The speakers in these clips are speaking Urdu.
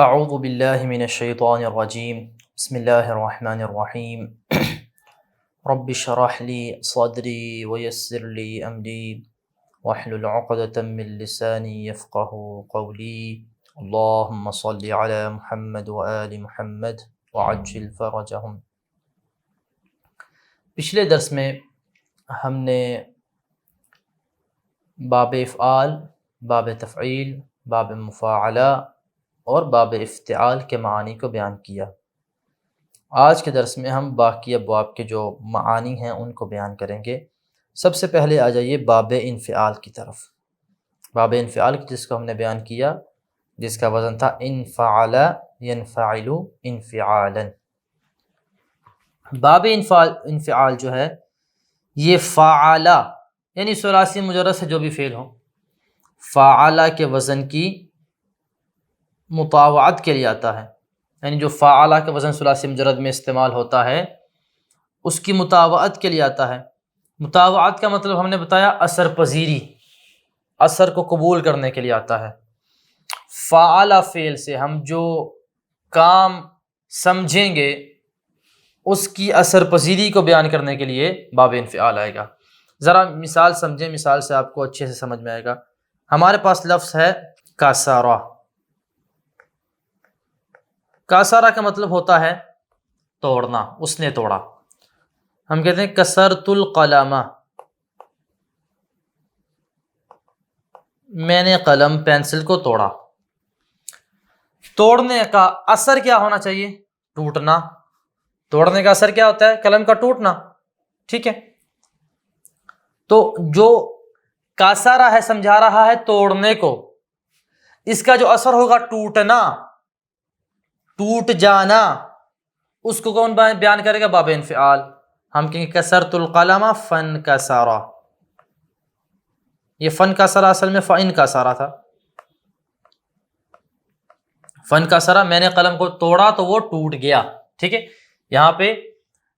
اعوذ باللہ من الشیطان الرجیم بسم اللہ الرحمن الرحیم رب اشرح لی صدری ویسر لی امری واحلل عقدۃ من لسانی یفقهوا قولی اللہم صل علی محمد وآل محمد وعجل فرجہم۔ پچھلے درس میں ہم نے باب افعال، باب تفعیل، باب مفاعلہ اور باب افتعال کے معانی کو بیان کیا۔ آج کے درس میں ہم باقی ابواب کے جو معانی ہیں ان کو بیان کریں گے۔ سب سے پہلے آ جائیے باب انفعال کی طرف۔ باب انفعال جس کو ہم نے بیان کیا، جس کا وزن تھا انفعل ينفعل انفعالا۔ باب انفعال جو ہے یہ فعلا یعنی ثلاثی مجرد سے جو بھی فعل ہو، فعلا کے وزن کی مطاوعت کے لیے آتا ہے، یعنی جو فعلا کے وزن ثلاثی مجرد میں استعمال ہوتا ہے اس کی مطاوعت کے لیے آتا ہے۔ مطاوعت کا مطلب ہم نے بتایا اثر پذیری، اثر کو قبول کرنے کے لیے آتا ہے۔ فعلا فعل سے ہم جو کام سمجھیں گے اس کی اثر پذیری کو بیان کرنے کے لیے باب انفعال آئے گا۔ ذرا مثال سمجھیں، مثال سے آپ کو اچھے سے سمجھ میں آئے گا۔ ہمارے پاس لفظ ہے کسرہ۔ کسرہ کا مطلب ہوتا ہے توڑنا، اس نے توڑا۔ ہم کہتے ہیں کسرت القلم، میں نے قلم پینسل کو توڑا۔ توڑنے کا اثر کیا ہونا چاہیے؟ ٹوٹنا۔ توڑنے کا اثر کیا ہوتا ہے؟ قلم کا ٹوٹنا، ٹھیک ہے؟ تو جو کسرہ ہے سمجھا رہا ہے توڑنے کو، اس کا جو اثر ہوگا ٹوٹنا، ٹوٹ جانا، اس کو کون بیان کرے گا؟ باب انفعال۔ ہم کہیں گے کسرت القلم فانکسر۔ یہ فانکسر اصل میں فانکسر تھا۔ فانکسر، میں نے قلم کو توڑا تو وہ ٹوٹ گیا، ٹھیک ہے؟ یہاں پہ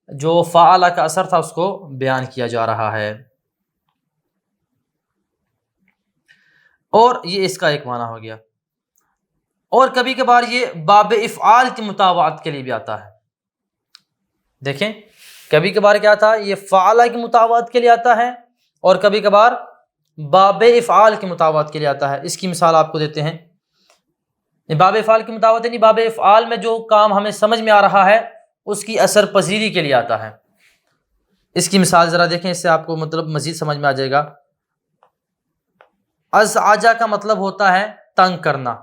جو فعل کا اثر تھا اس کو بیان کیا جا رہا ہے، اور یہ اس کا ایک معنی ہو گیا۔ اور کبھی کبھار یہ باب افعال کی مطاوعت کے لیے بھی آتا ہے۔ دیکھیں کبھی کبھار کیا تھا؟ یہ فعل کی مطاوعت کے لیے آتا ہے، اور کبھی کبھار باب افعال کی مطاوعت کے لیے آتا ہے۔ اس کی مثال آپ کو دیتے ہیں۔ باب افعال کی مطاوعت یعنی باب افعال میں جو کام ہمیں سمجھ میں آ رہا ہے اس کی اثر پذیری کے لیے آتا ہے۔ اس کی مثال ذرا دیکھیں، اس سے آپ کو مطلب مزید سمجھ میں آ جائے گا۔ ازعج کا مطلب ہوتا ہے تنگ کرنا۔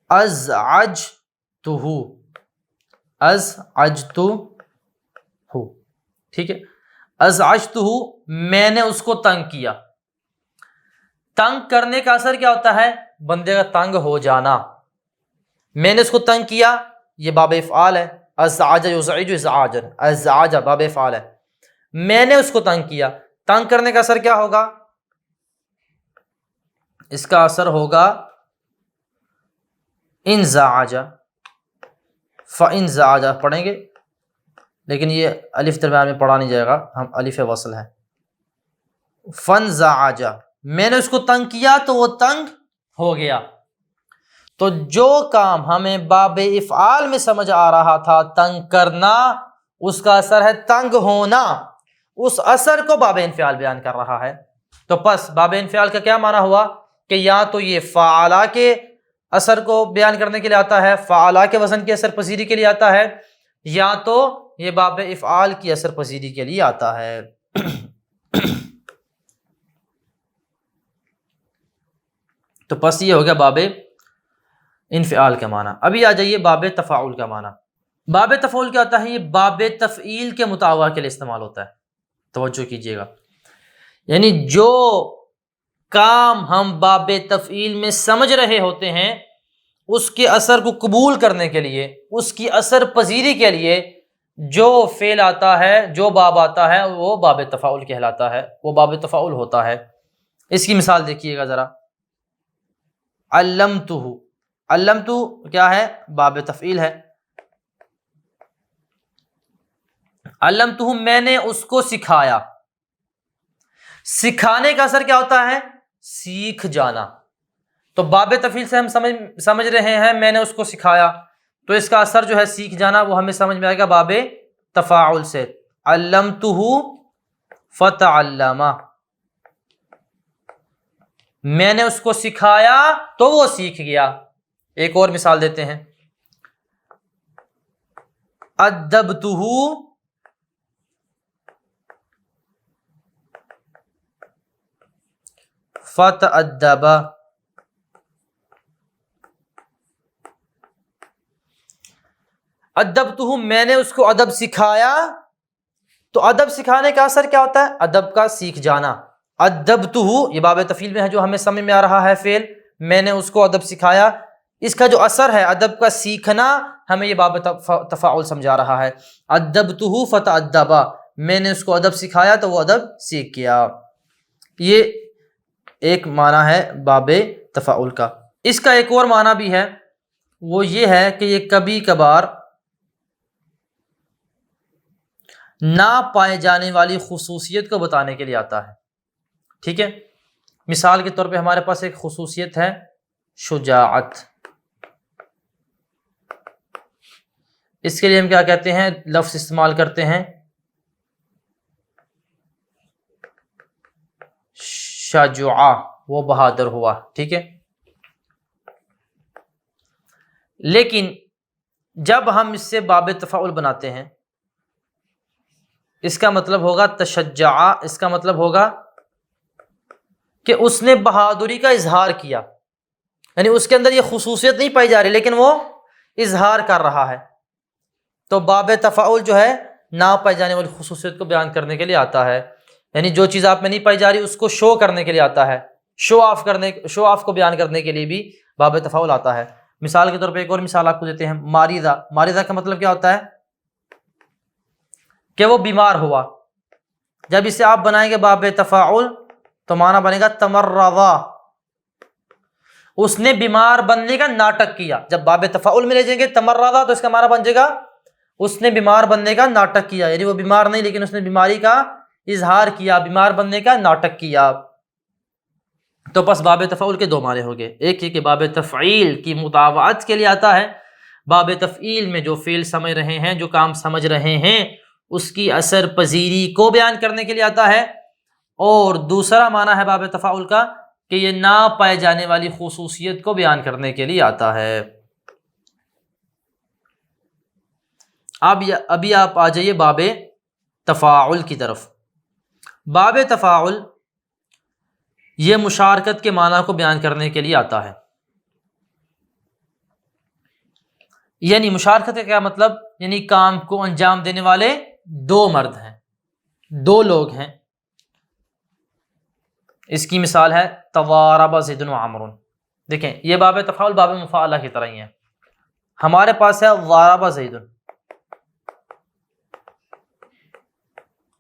ازعجتہ، ازعجتہ، ٹھیک ہے؟ ازعجتہ، میں نے اس کو تنگ کیا۔ تنگ کرنے کا اثر کیا ہوتا ہے؟ بندے کا تنگ ہو جانا۔ میں نے اس کو تنگ کیا، یہ باب افعال ہے۔ ازعج یزعج ازعاجا، ازعج باب افعال ہے۔ میں نے اس کو تنگ کیا، تنگ کرنے کا اثر کیا ہوگا؟ اس کا اثر ہوگا انزعج، فانزعج پڑھیں گے، لیکن یہ الف درمیان میں پڑھا نہیں جائے گا، ہم الف وصل ہے۔ فانزعج، میں نے اس کو تنگ کیا تو وہ تنگ ہو گیا۔ تو جو کام ہمیں باب افعال میں سمجھ آ رہا تھا تنگ کرنا، اس کا اثر ہے تنگ ہونا، اس اثر کو باب انفعال بیان کر رہا ہے۔ تو پس باب انفعال کا کیا معنی ہوا کہ یا تو یہ فعلا کے اثر کو بیان کرنے کے لیے آتا ہے، فعلا کے وزن کی اثر پذیری کے لیے آتا ہے، یا تو یہ باب افعال کی اثر پذیری کے لیے آتا ہے۔ تو پس یہ ہو گیا باب انفعال کا معنی۔ ابھی آ جائیے باب تفاعل کا معنی۔ باب تفاعل کیا ہوتا ہے؟ یہ باب تفعیل کے مطابق کے لیے استعمال ہوتا ہے، توجہ کیجیے گا۔ یعنی جو کام ہم باب تفعیل میں سمجھ رہے ہوتے ہیں اس کے اثر کو قبول کرنے کے لیے، اس کی اثر پذیری کے لیے جو فعل آتا ہے، جو باب آتا ہے، وہ باب تفاعل کہلاتا ہے، وہ باب تفاعل ہوتا ہے۔ اس کی مثال دیکھیے گا ذرا۔ علمتہ، علمتہ کیا ہے؟ باب تفعیل ہے۔ علمتہ، میں نے اس کو سکھایا۔ سکھانے کا اثر کیا ہوتا ہے؟ سیکھ جانا۔ تو باب تفعیل سے ہم سمجھ رہے ہیں میں نے اس کو سکھایا، تو اس کا اثر جو ہے سیکھ جانا وہ ہمیں سمجھ میں آئے گا باب تفاعل سے، علمتہ فتعلم، میں نے اس کو سکھایا تو وہ سیکھ گیا۔ ایک اور مثال دیتے ہیں، ادبتہ فتأدب، ادبتہ میں نے اس کو ادب سکھایا، تو ادب سکھانے کا اثر کیا ہوتا ہے؟ ادب کا سیکھ جانا۔ ادبتہ یہ باب تفعیل میں ہے جو ہمیں سمجھ میں آ رہا ہے فعل، میں نے اس کو ادب سکھایا، اس کا جو اثر ہے ادب کا سیکھنا، ہمیں یہ باب تفاعل سمجھا رہا ہے۔ ادبتہ فتأدب، میں نے اس کو ادب سکھایا تو وہ ادب سیکھ گیا۔ یہ ایک معنی ہے باب تفاعل کا۔ اس کا ایک اور معنی بھی ہے، وہ یہ ہے کہ یہ کبھی کبھار نہ پائے جانے والی خصوصیت کو بتانے کے لیے آتا ہے، ٹھیک ہے؟ مثال کے طور پہ ہمارے پاس ایک خصوصیت ہے شجاعت، اس کے لیے ہم کیا کہتے ہیں؟ لفظ استعمال کرتے ہیں شجاع، وہ بہادر ہوا، ٹھیک ہے؟ لیکن جب ہم اس سے باب تفاعل بناتے ہیں، اس کا مطلب ہوگا تشجع، اس کا مطلب ہوگا کہ اس نے بہادری کا اظہار کیا، یعنی اس کے اندر یہ خصوصیت نہیں پائی جا رہی لیکن وہ اظہار کر رہا ہے۔ تو باب تفاعل جو ہے نہ پائی جانے والی خصوصیت کو بیان کرنے کے لیے آتا ہے، یعنی جو چیز آپ میں نہیں پائی جا رہی اس کو شو کرنے کے لیے آتا ہے، شو آف کو بیان کرنے کے لیے بھی باب تفاعل آتا ہے۔ مثال کے طور پہ ایک اور مثال آپ کو دیتے ہیں، ماریدہ۔ ماریدہ کا مطلب کیا ہوتا ہے؟ کہ وہ بیمار ہوا۔ جب اسے آپ بنائیں گے باب تفاعل تو معنی بنے گا تمرضا، اس نے بیمار بننے کا ناٹک کیا۔ جب باب تفاعل میں لے جائیں گے تمرضا تو اس کا معنی بن جائے گا اس نے بیمار بننے کا ناٹک کیا، یعنی وہ بیمار نہیں لیکن اس نے بیماری کا اظہار کیا، بیمار بننے کا ناٹک کیا۔ تو بس باب تفاعل کے دو معنی ہو گئے، ایک یہ کہ باب تفعیل کی مطاوعت کے لیے آتا ہے، باب تفعیل میں جو فعل سمجھ رہے ہیں، جو کام سمجھ رہے ہیں اس کی اثر پذیری کو بیان کرنے کے لیے آتا ہے، اور دوسرا معنی ہے باب تفاعل کا کہ یہ نہ پائے جانے والی خصوصیت کو بیان کرنے کے لیے آتا ہے۔ ابھی آپ آ جائیے باب تفاعل کی طرف۔ باب تفاعل یہ مشارکت کے معنی کو بیان کرنے کے لیے آتا ہے، یعنی مشارکت کا کیا مطلب؟ یعنی کام کو انجام دینے والے دو مرد ہیں، دو لوگ ہیں۔ اس کی مثال ہے توارب زید و عمر۔ دیکھیں یہ باب تفاعل باب مفاعلہ کی طرح ہی ہے۔ ہمارے پاس ہے ضارب زید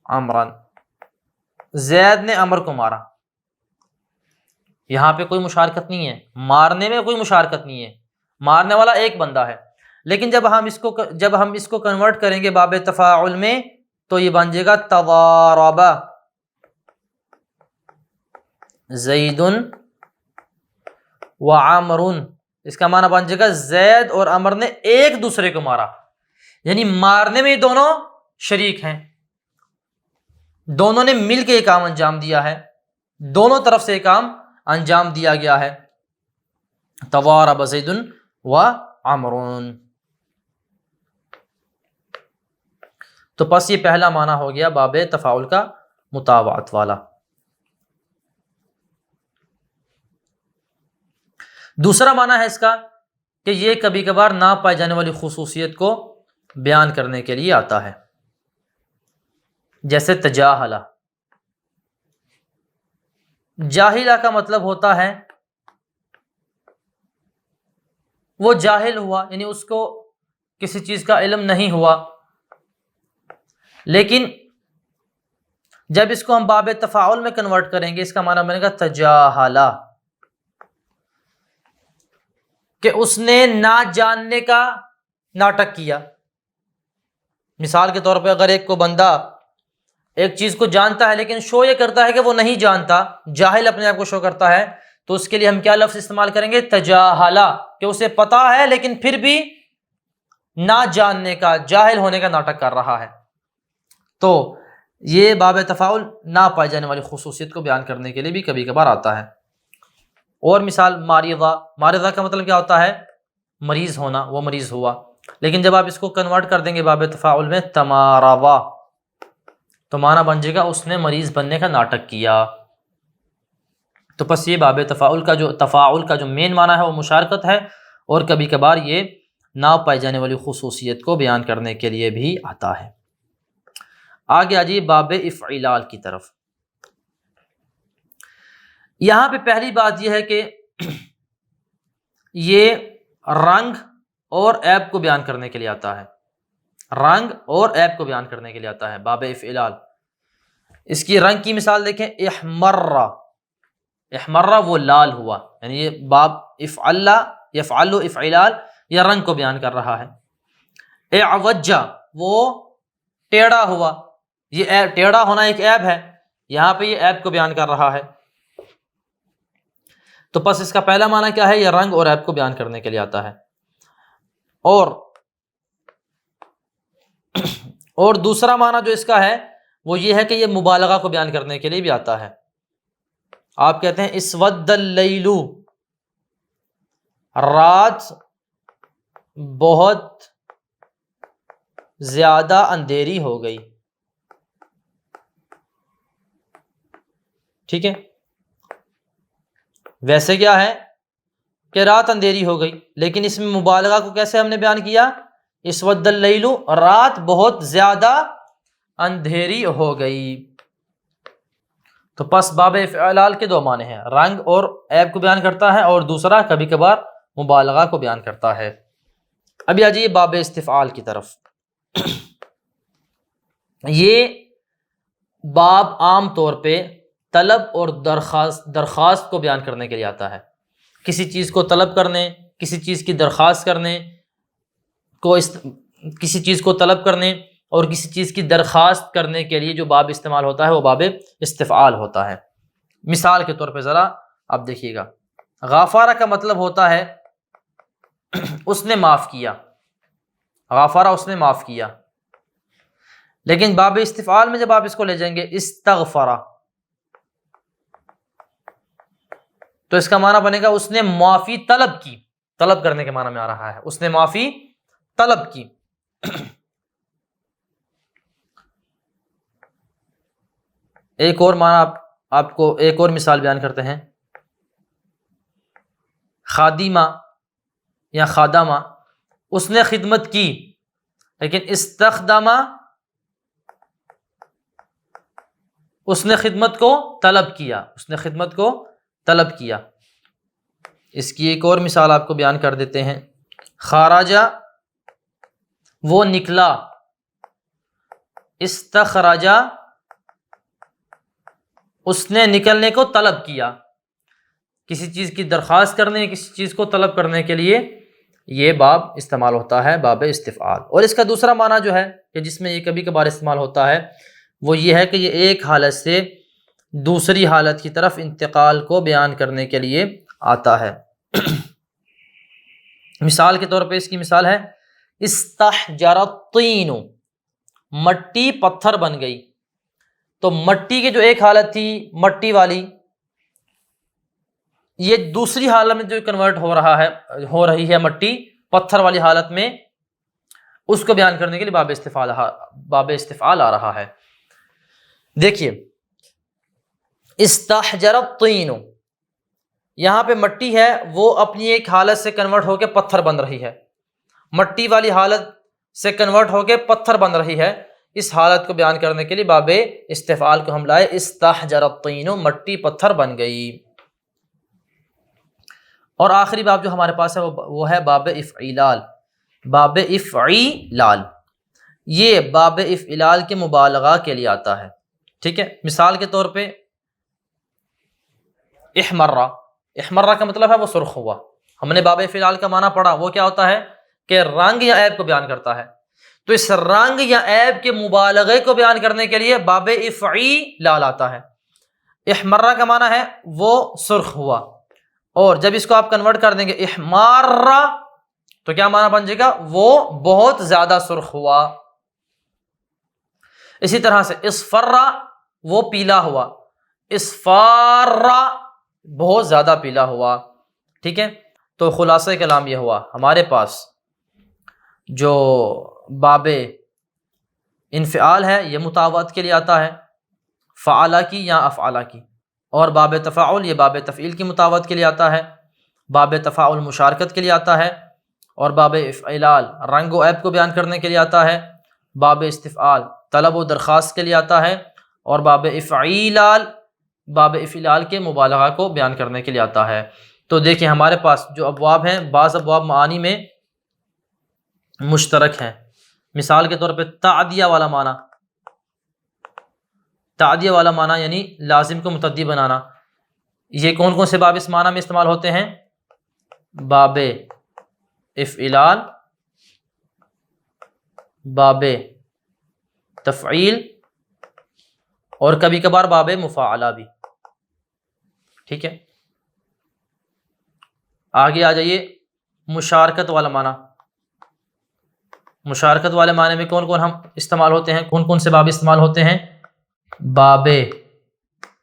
عمرن، زید نے عمر کو مارا، یہاں پہ کوئی مشارکت نہیں ہے، مارنے میں کوئی مشارکت نہیں ہے، مارنے والا ایک بندہ ہے۔ لیکن جب ہم اس کو کنورٹ کریں گے باب تفاعل میں تو یہ بن جائے گا تضارب زید و عمر، اس کا معنی بن جائے گا زید اور عمر نے ایک دوسرے کو مارا، یعنی مارنے میں دونوں شریک ہیں، دونوں نے مل کے یہ کام انجام دیا ہے، دونوں طرف سے یہ کام انجام دیا گیا ہے۔ توارب زید و عمر، تو پس یہ پہلا معنی ہو گیا باب تفاعل کا مطاوعت والا۔ دوسرا معنی ہے اس کا کہ یہ کبھی کبھار نہ پائے جانے والی خصوصیت کو بیان کرنے کے لیے آتا ہے، جیسے تجاہلہ۔ جاہلہ کا مطلب ہوتا ہے وہ جاہل ہوا، یعنی اس کو کسی چیز کا علم نہیں ہوا، لیکن جب اس کو ہم باب تفاعل میں کنورٹ کریں گے اس کا معنی بنے گا تجاہلہ، کہ اس نے نہ جاننے کا ناٹک کیا۔ مثال کے طور پہ اگر ایک کو بندہ ایک چیز کو جانتا ہے لیکن شو یہ کرتا ہے کہ وہ نہیں جانتا، جاہل اپنے آپ کو شو کرتا ہے، تو اس کے لیے ہم کیا لفظ استعمال کریں گے؟ تجاہلا، کہ اسے پتا ہے لیکن پھر بھی نہ جاننے کا، جاہل ہونے کا ناٹک کر رہا ہے۔ تو یہ باب تفاعل نہ پائے جانے والی خصوصیت کو بیان کرنے کے لیے بھی کبھی کبھار آتا ہے۔ اور مثال ماریضہ، ماریضہ کا مطلب کیا ہوتا ہے؟ مریض ہونا، وہ مریض ہوا۔ لیکن جب آپ اس کو کنورٹ کر دیں گے باب تفاعل میں تماروا، تو معنی بن جائے گا اس نے مریض بننے کا ناٹک کیا۔ تو پس یہ باب تفاعل کا جو مین معنی ہے وہ مشارکت ہے، اور کبھی کبھار یہ نہ پائی جانے والی خصوصیت کو بیان کرنے کے لیے بھی آتا ہے۔ آگے آجیے باب افعلال کی طرف۔ یہاں پہ پہلی بات یہ ہے کہ یہ رنگ اور عیب کو بیان کرنے کے لیے آتا ہے، رنگ اور عیب کو بیان کرنے کے لیے آتا ہے باب افعلال۔ اس کی رنگ کی مثال دیکھیں، احمرہ، احمرہ وہ لال ہوا، یعنی یہ باب افعل یفعل افعلال یہ رنگ کو بیان کر رہا ہے۔ اعوجہ وہ ٹیڑھا ہوا، یہ ٹیڑھا ہونا ایک عیب ہے، یہاں پہ یہ عیب کو بیان کر رہا ہے۔ تو پس اس کا پہلا معنی کیا ہے؟ یہ رنگ اور عیب کو بیان کرنے کے لیے آتا ہے۔ اور دوسرا معنی جو اس کا ہے وہ یہ ہے کہ یہ مبالغہ کو بیان کرنے کے لیے بھی آتا ہے۔ آپ کہتے ہیں اسود اللیل، رات بہت زیادہ اندھیری ہو گئی، ٹھیک ہے؟ ویسے کیا ہے کہ رات اندھیری ہو گئی، لیکن اس میں مبالغہ کو کیسے ہم نے بیان کیا؟ اسود اللیل، رات بہت زیادہ اندھیری ہو گئی۔ تو پس باب افعلال کے دو معنی ہیں، رنگ اور عیب کو بیان کرتا ہے، اور دوسرا کبھی کبھار مبالغہ کو بیان کرتا ہے۔ ابھی آ جائیے باب استفعال کی طرف۔ یہ باب عام طور پہ طلب اور درخواست کو بیان کرنے کے لیے آتا ہے۔ کسی چیز کو طلب کرنے، کسی چیز کی درخواست کرنے کسی چیز کو طلب کرنے اور کسی چیز کی درخواست کرنے کے لیے جو باب استعمال ہوتا ہے وہ باب استفعال ہوتا ہے۔ مثال کے طور پہ ذرا آپ دیکھیے گا، غافارہ کا مطلب ہوتا ہے اس نے معاف کیا، غافارہ اس نے معاف کیا، لیکن باب استفعال میں جب آپ اس کو لے جائیں گے استغفرہ، تو اس کا معنی بنے گا اس نے معافی طلب کی، طلب کرنے کے معنی میں آ رہا ہے، اس نے معافی طلب کی۔ ایک اور معنی آپ کو ایک اور مثال بیان کرتے ہیں، خادمہ یا خادمہ، اس نے خدمت کی، لیکن استخدمہ اس نے خدمت کو طلب کیا، اس نے خدمت کو طلب کیا۔ اس کی ایک اور مثال آپ کو بیان کر دیتے ہیں، خارجہ وہ نکلا، استخرجہ اس نے نکلنے کو طلب کیا۔ کسی چیز کی درخواست کرنے، کسی چیز کو طلب کرنے کے لیے یہ باب استعمال ہوتا ہے، باب استفعال۔ اور اس کا دوسرا معنی جو ہے کہ جس میں یہ کبھی کبھار استعمال ہوتا ہے وہ یہ ہے کہ یہ ایک حالت سے دوسری حالت کی طرف انتقال کو بیان کرنے کے لیے آتا ہے۔ مثال کے طور پہ اس کی مثال ہے استحجر الطین، مٹی پتھر بن گئی۔ تو مٹی کی جو ایک حالت تھی مٹی والی، یہ دوسری حالت میں جو کنورٹ ہو رہی ہے مٹی پتھر والی حالت میں، اس کو بیان کرنے کے لیے باب استفعال آ رہا ہے۔ دیکھیے استحجر الطین، یہاں پہ مٹی ہے وہ اپنی ایک حالت سے کنورٹ ہو کے پتھر بن رہی ہے، مٹی والی حالت سے کنورٹ ہو کے پتھر بن رہی ہے۔ اس حالت کو بیان کرنے کے لیے باب استفعال کو ہم لائے، استحجر الطین، مٹی پتھر بن گئی۔ اور آخری باب جو ہمارے پاس ہے وہ ہے باب افعلال، باب افعلال، یہ باب افعلال کے مبالغہ کے لیے آتا ہے، ٹھیک ہے؟ مثال کے طور پہ احمرہ، احمرہ کا مطلب ہے وہ سرخ ہوا۔ ہم نے باب افعلال کا معنی پڑھا، وہ کیا ہوتا ہے کہ رنگ یا عیب کو بیان کرتا ہے۔ تو اس رنگ یا عیب کے مبالغے کو بیان کرنے کے لیے باب افعلال آتا ہے۔ احمرہ کا معنی ہے وہ سرخ ہوا، اور جب اس کو آپ کنورٹ کر دیں گے احمارا تو کیا معنی بن جائے گا؟ وہ بہت زیادہ سرخ ہوا۔ اسی طرح سے اصفرا وہ پیلا ہوا، اصفارا بہت زیادہ پیلا ہوا، ٹھیک ہے۔ تو خلاصہ کلام یہ ہوا ہمارے پاس جو باب انفعال ہے یہ مطاوعت کے لیے آتا ہے، فعلا کی یا افعلا کی، اور باب تفاعل یہ باب تفعیل کی مطاوعت کے لیے آتا ہے، باب تفاعل مشارکت کے لیے آتا ہے، اور باب افعلال رنگ و عیب کو بیان کرنے کے لیے آتا ہے، باب استفعال طلب و درخواست کے لیے آتا ہے، اور باب افعلال کے مبالغہ کو بیان کرنے کے لیے آتا ہے۔ تو دیکھیں ہمارے پاس جو ابواب ہیں، بعض ابواب معانی میں مشترک ہیں، مثال کے طور پہ تعدیہ والا معنی، تعدیہ والا معنی یعنی لازم کو متعدی بنانا، یہ کون کون سے باب اس معنی میں استعمال ہوتے ہیں؟ باب افعلال، باب تفعیل، اور کبھی کبھار باب مفاعلہ بھی، ٹھیک ہے۔ آگے آ جائیے مشارکت والا معنی۔ مشارکت والے معنی میں کون کون ہم استعمال ہوتے ہیں، کون کون سے باب استعمال ہوتے ہیں؟ باب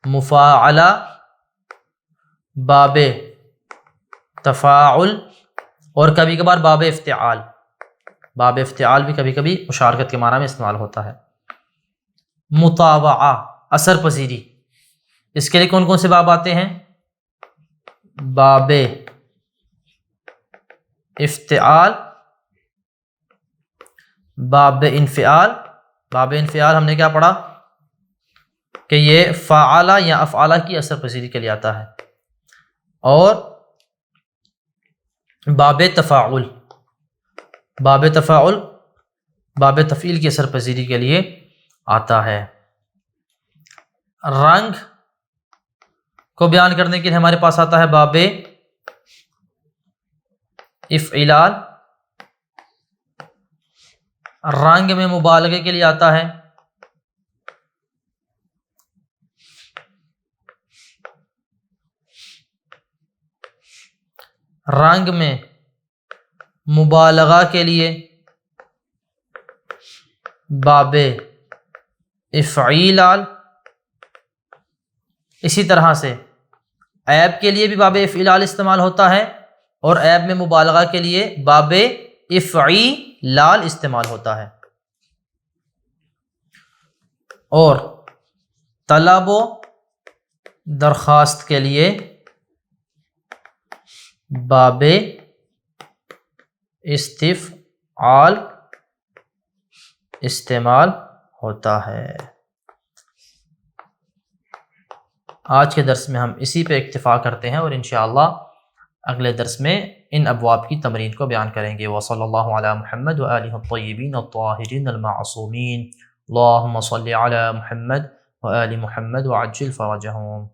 مفاعلہ، باب تفاعل، اور کبھی کبھار باب افتعال۔ باب افتعال بھی کبھی کبھی مشارکت کے معنی میں استعمال ہوتا ہے۔ مطاوعہ اثر پذیری، اس کے لیے کون کون سے باب آتے ہیں؟ باب افتعال، باب انفعال۔ باب انفعال ہم نے کیا پڑھا کہ یہ فعالہ یا افعالہ کی اثر پذیری کے لیے آتا ہے، اور باب تفاعل، باب تفاعل باب تفعیل کی اثر پذیری کے لیے آتا ہے۔ رنگ کو بیان کرنے کے لیے ہمارے پاس آتا ہے باب افعلال، رنگ میں مبالغے کے لیے آتا ہے، رنگ میں مبالغہ کے لیے باب افعلال، اسی طرح سے عیب کے لیے بھی باب افعلال استعمال ہوتا ہے، اور عیب میں مبالغہ کے لیے باب افعلال استعمال ہوتا ہے، اور طلب و درخواست کے لیے باب استفعال استعمال ہوتا ہے۔ آج کے درس میں ہم اسی پہ اکتفا کرتے ہیں، اور انشاءاللہ اگلے درس میں ان ابواب کی تمرین کو بیان کریں گے۔ وصلی اللہ علی محمد وآلہ الطیبین الطاہرین المعصومین، اللہم صلی علی محمد وآل محمد وعجل فرجہم۔